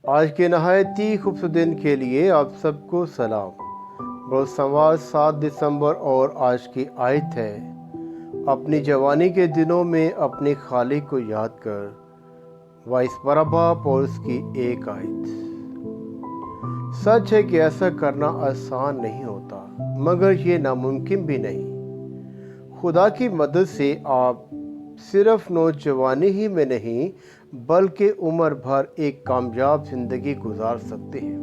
آج کے نہایت ہی خوبصورت دن کے لیے آپ سب کو سلام۔ بروز سمواد 7 دسمبر اور آج کی آیت ہے، اپنی جوانی کے دنوں میں اپنے خالق کو یاد کر۔ وائس براباب اور اس کی ایک آیت۔ سچ ہے کہ ایسا کرنا آسان نہیں ہوتا، مگر یہ ناممکن بھی نہیں۔ خدا کی مدد سے آپ صرف نوجوانی ہی میں نہیں بلکہ عمر بھر ایک کامیاب زندگی گزار سکتے ہیں۔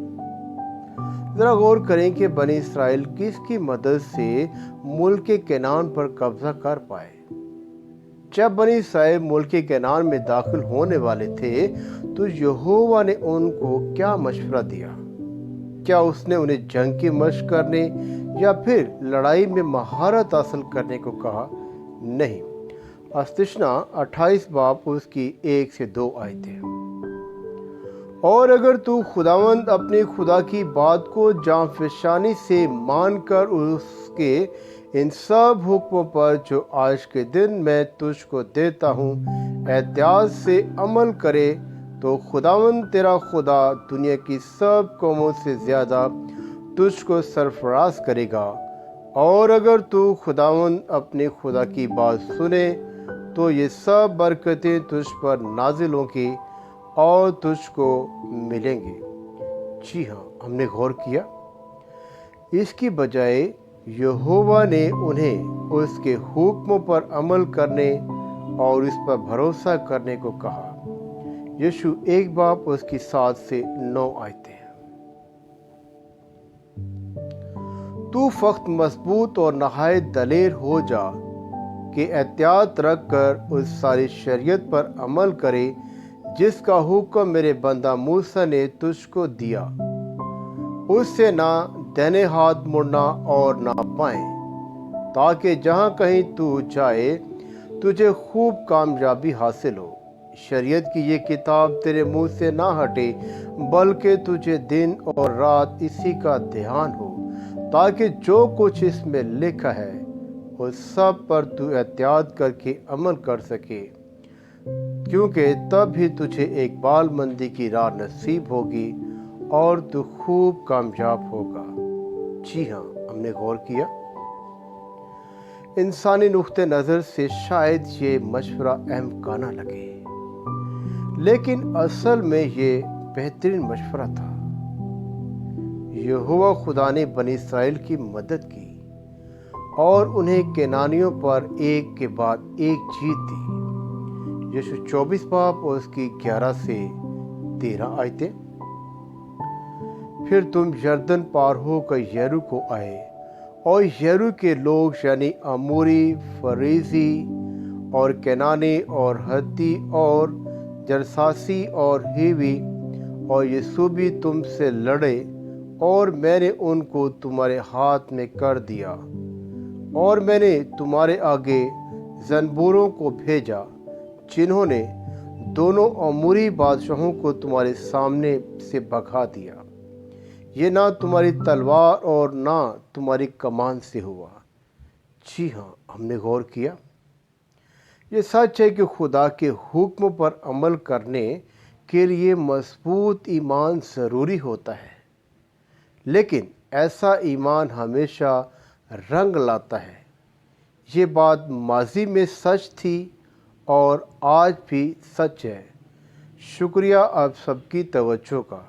ذرا غور کریں کہ بنی اسرائیل کس کی مدد سے ملک کنعان پر قبضہ کر پائے۔ جب بنی اسرائیل ملک کنعان میں داخل ہونے والے تھے تو یہوہ نے ان کو کیا مشورہ دیا؟ کیا اس نے انہیں جنگ کی مشق کرنے یا پھر لڑائی میں مہارت حاصل کرنے کو کہا؟ نہیں۔ استثنا 28 باب اس کی 1 سے 2 آیتیں۔ اور اگر تو خداوند اپنے خدا کی بات کو جاں فشانی سے مان کر اس کے ان سب حکموں پر جو آج کے دن میں تجھ کو دیتا ہوں احتیاط سے عمل کرے تو خداوند تیرا خدا دنیا کی سب قوموں سے زیادہ تجھ کو سرفراز کرے گا۔ اور اگر تو خداوند اپنے خدا کی بات سنے تو یہ سب برکتیں تجھ پر نازل ہوں گی اور تجھ کو ملیں گے۔ جی ہاں، ہم نے غور کیا، اس کی بجائے یہوہ نے انہیں اس کے حکموں پر عمل کرنے اور اس پر بھروسہ کرنے کو کہا۔ یشوع 1 باب اس کی 7 سے 9 آیتیں۔ تو فقط مضبوط اور نہایت دلیر ہو جا کہ احتیاط رکھ کر اس ساری شریعت پر عمل کرے جس کا حکم میرے بندہ موسیٰ نے تجھ کو دیا۔ اس سے نہ دائیں ہاتھ مڑنا اور نہ بائیں، تاکہ جہاں کہیں تو جائے تجھے خوب کامیابی حاصل ہو۔ شریعت کی یہ کتاب تیرے منہ سے نہ ہٹے بلکہ تجھے دن اور رات اسی کا دھیان ہو، تاکہ جو کچھ اس میں لکھا ہے اس سب پر تو احتیاط کر کے عمل کر سکے، کیونکہ تب ہی تجھے ایک بال مندی کی راہ نصیب ہوگی اور تو خوب کامیاب ہوگا۔ جی ہاں، ہم نے غور کیا، انسانی نقطہ نظر سے شاید یہ مشورہ احمقانہ لگے، لیکن اصل میں یہ بہترین مشورہ تھا۔ یہوہ خدا نے بنی اسرائیل کی مدد کی اور انہیں کنعانیوں پر ایک کے بعد ایک جیت دی۔ یشوع 24 باب اور اس کی 11 سے 13 آیتیں۔ پھر تم یردن پار ہو کر یریکو کو آئے، اور یریکو کے لوگ یعنی اموری، فریزی اور کنعانی اور ہتی اور جرساسی اور ہیوی اور یسوبی تم سے لڑے، اور میں نے ان کو تمہارے ہاتھ میں کر دیا، اور میں نے تمہارے آگے زنبوروں کو بھیجا جنہوں نے دونوں اموری بادشاہوں کو تمہارے سامنے سے بھگا دیا۔ یہ نہ تمہاری تلوار اور نہ تمہاری کمان سے ہوا۔ جی ہاں، ہم نے غور کیا، یہ سچ ہے کہ خدا کے حکموں پر عمل کرنے کے لیے مضبوط ایمان ضروری ہوتا ہے، لیکن ایسا ایمان ہمیشہ رنگ لاتا ہے۔ یہ بات ماضی میں سچ تھی اور آج بھی سچ ہے۔ شکریہ آپ سب کی توجہ کا۔